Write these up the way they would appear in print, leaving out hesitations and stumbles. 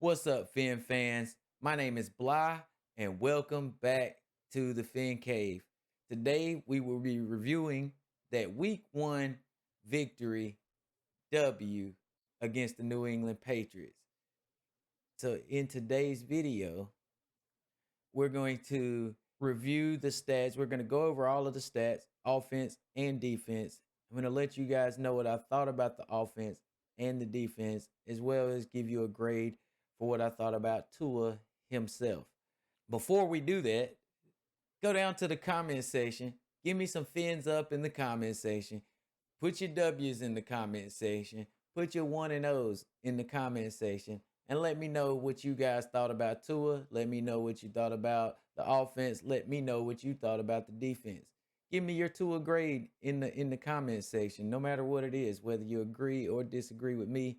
What's up, Phin fans? My name is Bly, and welcome back to the Phin Cave. Today, we will be reviewing that Week 1 victory W against the New England Patriots. So, in today's video, we're going to review the stats. We're going to go over all of the stats, offense and defense. I'm going to let you guys know what I thought about the offense and the defense, as well as give you a grade for what I thought about Tua himself. Before we do that, go down to the comment section. Give me some fins up in the comment section. Put your W's in the comment section. Put your 1 and O's in the comment section. And let me know what you guys thought about Tua. Let me know what you thought about the offense. Let me know what you thought about the defense. Give me your Tua grade in the comment section, no matter what it is, whether you agree or disagree with me.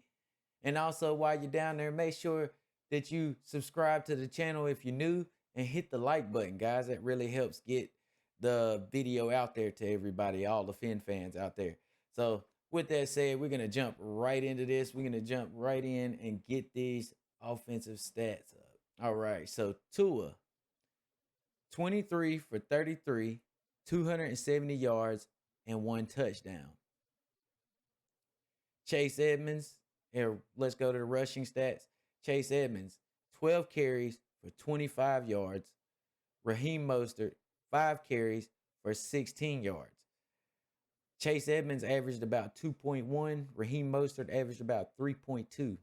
And also, while you're down there, make sure that you subscribe to the channel if you're new and hit the like button, guys. That really helps get the video out there to everybody, all the Phin fans out there. So with that said, we're going to jump right into this. We're going to jump right in and get these offensive stats up. All right, so Tua, 23 for 33, 270 yards, and 1 touchdown. Chase Edmonds, here, let's go to the rushing stats. Chase Edmonds, 12 carries for 25 yards. Raheem Mostert, 5 carries for 16 yards. Chase Edmonds averaged about 2.1. Raheem Mostert averaged about 3.2.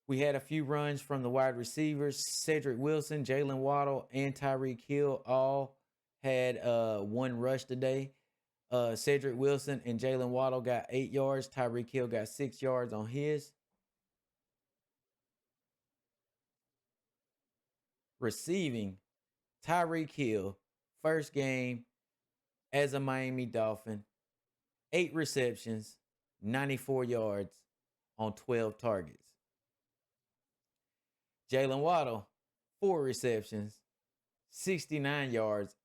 We had a few runs from the wide receivers. Cedric Wilson, Jalen Waddle, and Tyreek Hill all had 1 rush today. Cedric Wilson and Jalen Waddle got 8 yards. Tyreek Hill got 6 yards on his. Receiving, Tyreek Hill, first game as a Miami Dolphin, 8 receptions, 94 yards on 12 targets. Jalen Waddle, 4 receptions, 69 yards,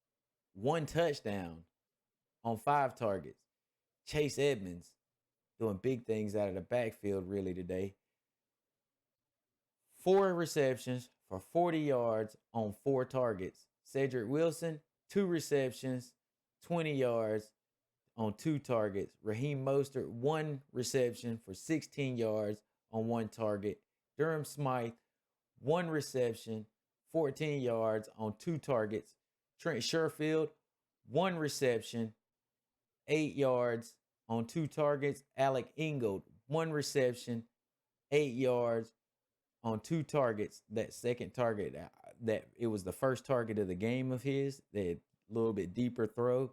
1 touchdown on 5 targets. Chase Edmonds doing big things out of the backfield really today. 4 receptions for 40 yards on 4 targets. Cedric Wilson, 2 receptions, 20 yards on 2 targets. Raheem Mostert, 1 reception for 16 yards on 1 target. Durham Smythe, 1 reception, 14 yards on 2 targets. Trent Sherfield, 1 reception, 8 yards on 2 targets. Alec Ingold, 1 reception, 8 yards on 2 targets. That second target, that it was the first target of the game of his, that little bit deeper throw.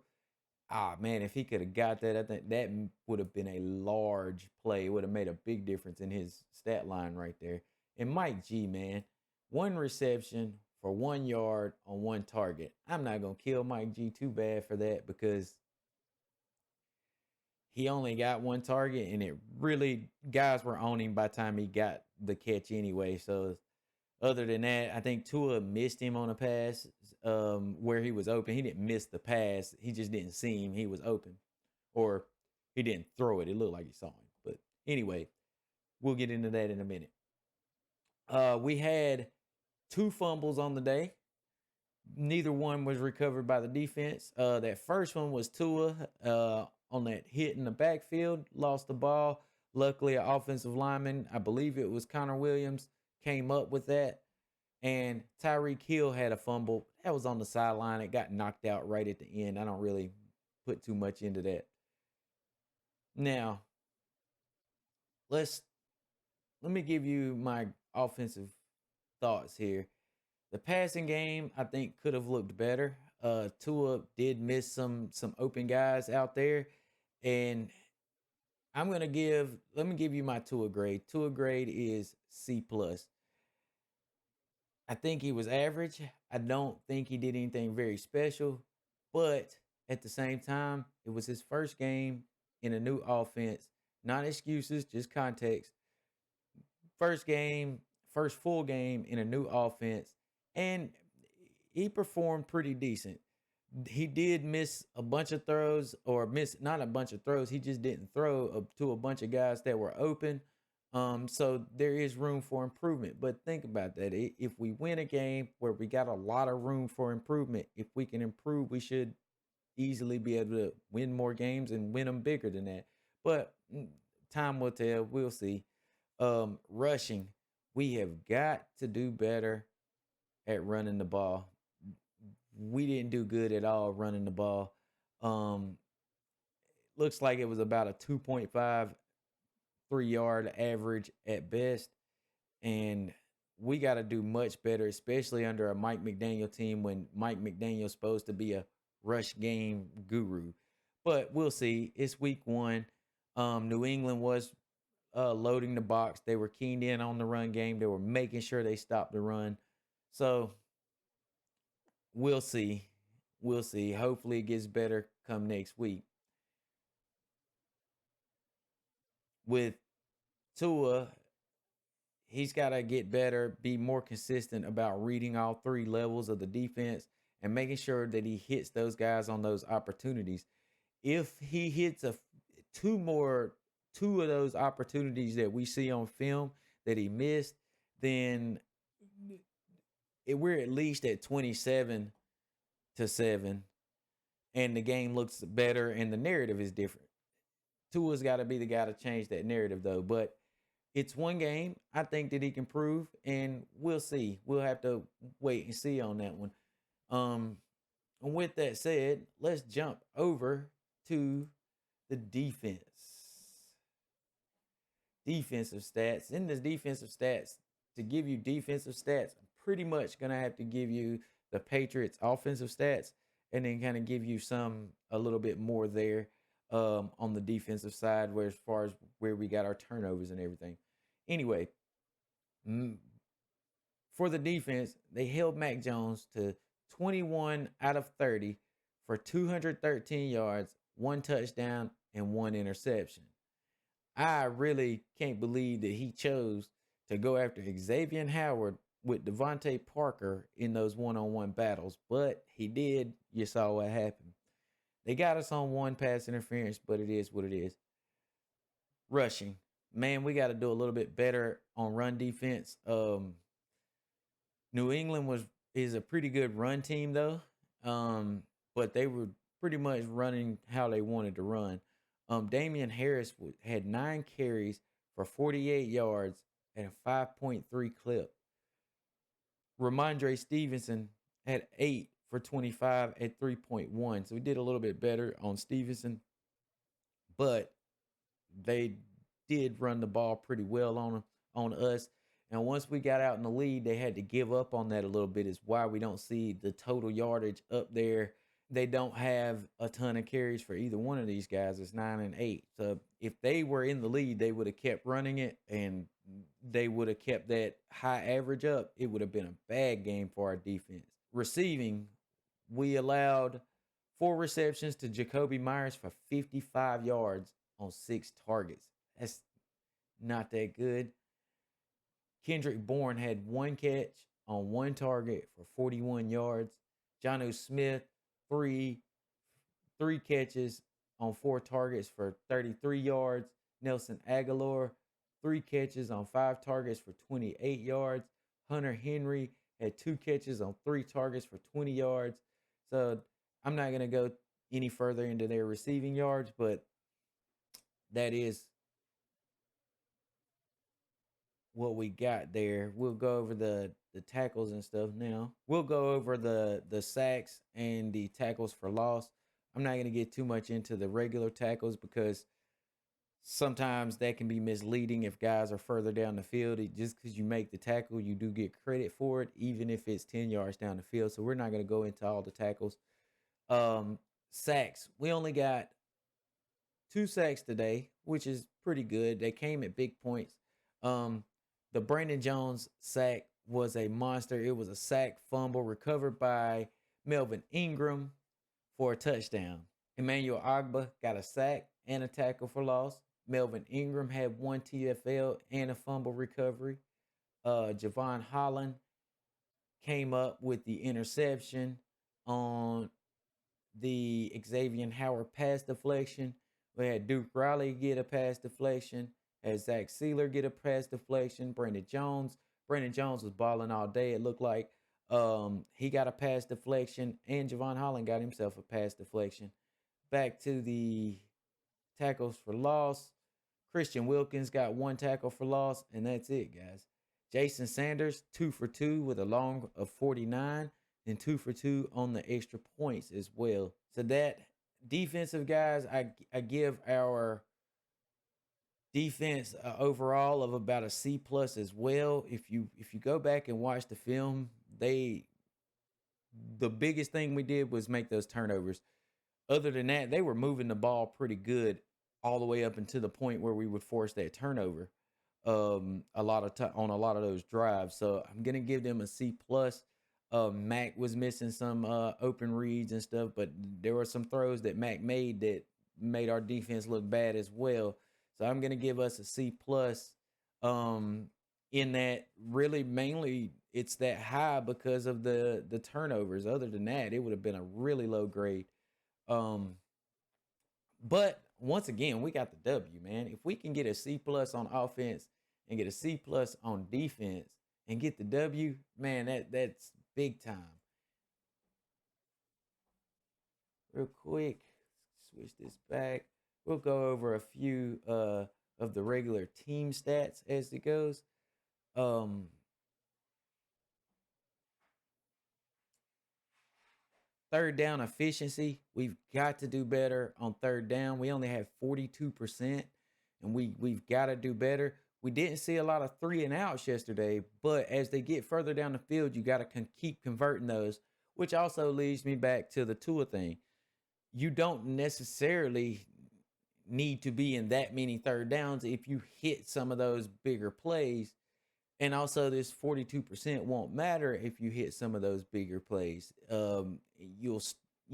Man, if he could have got that, I think that would have been a large play. It would have made a big difference in his stat line right there. And Mike G, man, 1 reception for 1 yard on 1 target. I'm not going to kill Mike G too bad for that, because he only got 1 target, and it really, guys were on him by the time he got the catch anyway. So other than that, I think Tua missed him on a pass where he was open. He didn't miss the pass. He just didn't see him. He was open. Or he didn't throw it. It looked like he saw him. But anyway, we'll get into that in a minute. We had 2 fumbles on the day. Neither one was recovered by the defense. That first one was Tua on that hit in the backfield. Lost the ball. Luckily, an offensive lineman, I believe it was Connor Williams, came up with that. And Tyreek Hill had a fumble. That was on the sideline. It got knocked out right at the end. I don't really put too much into that. Now, let me give you my offensive thoughts here. The passing game, I think, could have looked better. Tua did miss some open guys out there. And let me give you my Tua grade. Tua grade is C+. I think he was average. I don't think he did anything very special. But at the same time, it was his first game in a new offense. Not excuses, just context. First full game in a new offense. And he performed pretty decent. He did miss a bunch of throws, or not a bunch of throws. He just didn't throw to a bunch of guys that were open. So there is room for improvement. But think about that. If we win a game where we got a lot of room for improvement, if we can improve, we should easily be able to win more games and win them bigger than that. But time will tell. We'll see. Rushing, we have got to do better at running the ball. We didn't do good at all running the ball. Um, Looks like it was about a 2.5 3 yard average at best. And we got to do much better, especially under a Mike McDaniel team when Mike McDaniel's supposed to be a rush game guru. But we'll see. It's week one. New England was loading the box. They were keened in on the run game. They were making sure they stopped the run. So we'll see. We'll see. Hopefully it gets better come next week. With Tua, he's got to get better, be more consistent about reading all three levels of the defense and making sure that he hits those guys on those opportunities. If he hits two of those opportunities that we see on film that he missed, then we're at least at 27-7, and the game looks better and the narrative is different. Tua's got to be the guy to change that narrative, though. But it's one game. I think that he can prove, and we'll see. We'll have to wait and see on that one. And with that said, let's jump over to the defense. Defensive stats. In this defensive stats, to give you defensive stats, I'm pretty much going to have to give you the Patriots offensive stats and then kind of give you a little bit more there on the defensive side where as far as where we got our turnovers and everything. Anyway, for the defense, they held Mac Jones to 21 out of 30 for 213 yards, one touchdown, and one interception. I really can't believe that he chose to go after Xavier Howard with Devontae Parker in those one-on-one battles, but he did. You saw what happened. They got us on one pass interference, but it is what it is. Rushing. Man, we got to do a little bit better on run defense. New England is a pretty good run team, though, but they were pretty much running how they wanted to run. Damian Harris had 9 carries for 48 yards and a 5.3 clip. Ramondre Stevenson had 8 for 25 at 3.1. So we did a little bit better on Stevenson, but they did run the ball pretty well on us. And once we got out in the lead, they had to give up on that a little bit. Is why we don't see the total yardage up there. They don't have a ton of carries for either one of these guys. It's 9 and 8. So if they were in the lead, they would have kept running it and they would have kept that high average up. It would have been a bad game for our defense. Receiving, we allowed 4 receptions to Jacoby Myers for 55 yards on 6 targets. That's not that good. Kendrick Bourne had 1 catch on 1 target for 41 yards. Jonnu Smith, three catches on 4 targets for 33 yards. Nelson Aguilar, 3 catches on 5 targets for 28 yards. Hunter Henry had 2 catches on 3 targets for 20 yards. So I'm not going to go any further into their receiving yards, but that is what we got there. We'll go over the tackles and stuff now. We'll go over the sacks and the tackles for loss. I'm not going to get too much into the regular tackles because sometimes that can be misleading if guys are further down the field. Just because you make the tackle, you do get credit for it, even if it's 10 yards down the field. So we're not going to go into all the tackles. Sacks. We only got 2 sacks today, which is pretty good. They came at big points. The Brandon Jones sack was a monster. It was a sack fumble recovered by Melvin Ingram for a touchdown. Emmanuel Ogbah got a sack and a tackle for loss. Melvin Ingram had 1 TFL and a fumble recovery. Javon Holland came up with the interception on the Xavier Howard pass deflection. We had Duke Riley get a pass deflection. Had Zach Sealer get a pass deflection. Brandon Jones was balling all day. It looked like he got a pass deflection, and Javon Holland got himself a pass deflection. Back to the tackles for loss. Christian Wilkins got 1 tackle for loss, and that's it, guys. Jason Sanders, 2 for 2 with a long of 49, and 2 for 2 on the extra points as well. So that defensive guys, I give our defense overall of about a C plus as well. If you go back and watch the film, the biggest thing we did was make those turnovers. Other than that, they were moving the ball pretty good all the way up until the point where we would force that turnover a lot of on a lot of those drives. So I'm gonna give them a C plus. Mac was missing some open reads and stuff, but there were some throws that Mac made that made our defense look bad as well. So I'm gonna give us a C plus. In that, really mainly it's that high because of the turnovers. Other than that, it would have been a really low grade. But once again, we got the W, man. If we can get a C plus on offense and get a C plus on defense and get the W, man, that's big time. Real quick, switch this back. We'll go over a few of the regular team stats as it goes. Third down efficiency, we've got to do better on third down. We only have 42%, and we've got to do better. We didn't see a lot of 3 and outs yesterday, but as they get further down the field, you got to keep converting those, which also leads me back to the Tua thing. You don't necessarily need to be in that many third downs if you hit some of those bigger plays. And also, this 42% won't matter if you hit some of those bigger plays. You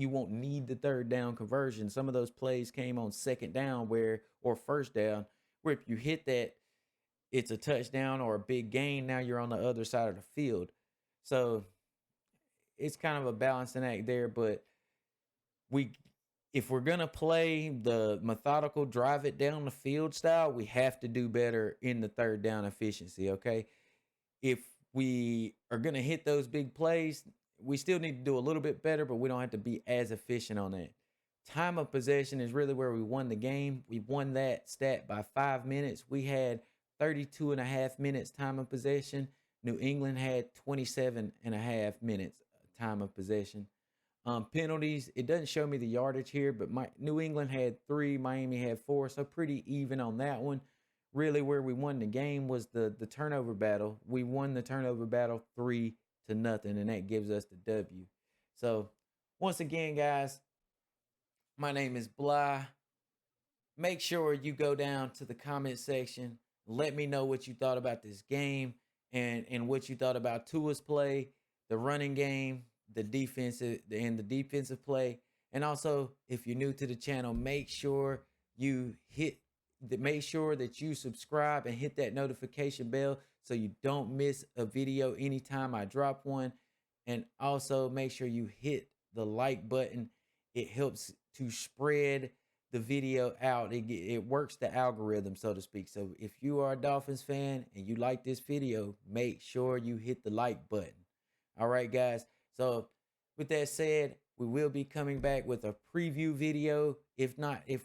won't need the third down conversion. Some of those plays came on second down or first down, where if you hit that, it's a touchdown or a big gain. Now you're on the other side of the field. So it's kind of a balancing act there. But if we're gonna play the methodical drive it down the field style, we have to do better in the third down efficiency. Okay, if we are gonna hit those big plays, we still need to do a little bit better, but we don't have to be as efficient on that. Time of possession is really where we won the game. We won that stat by 5 minutes. We had 32 and a half minutes time of possession. New England had 27 and a half minutes time of possession. Penalties, it doesn't show me the yardage here, but New England had 3, Miami had 4, so pretty even on that one. Really, where we won the game was the turnover battle. We won the turnover battle 3-0, and that gives us the W. So, once again, guys, my name is Bly. Make sure you go down to the comment section. Let me know what you thought about this game and what you thought about Tua's play, the running game, the defensive play. And also, if you're new to the channel, make sure that you subscribe and hit that notification bell so you don't miss a video anytime I drop one. And also make sure you hit the like button. It helps to spread the video out. It works the algorithm, so to speak. So if you are a Dolphins fan and you like this video, make sure you hit the like button. All right, guys. So with that said, we will be coming back with a preview video. If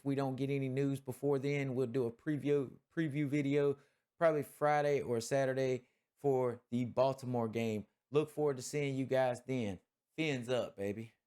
we don't get any news before then, we'll do a preview video probably Friday or Saturday for the Baltimore game. Look forward to seeing you guys then. Fins up, baby.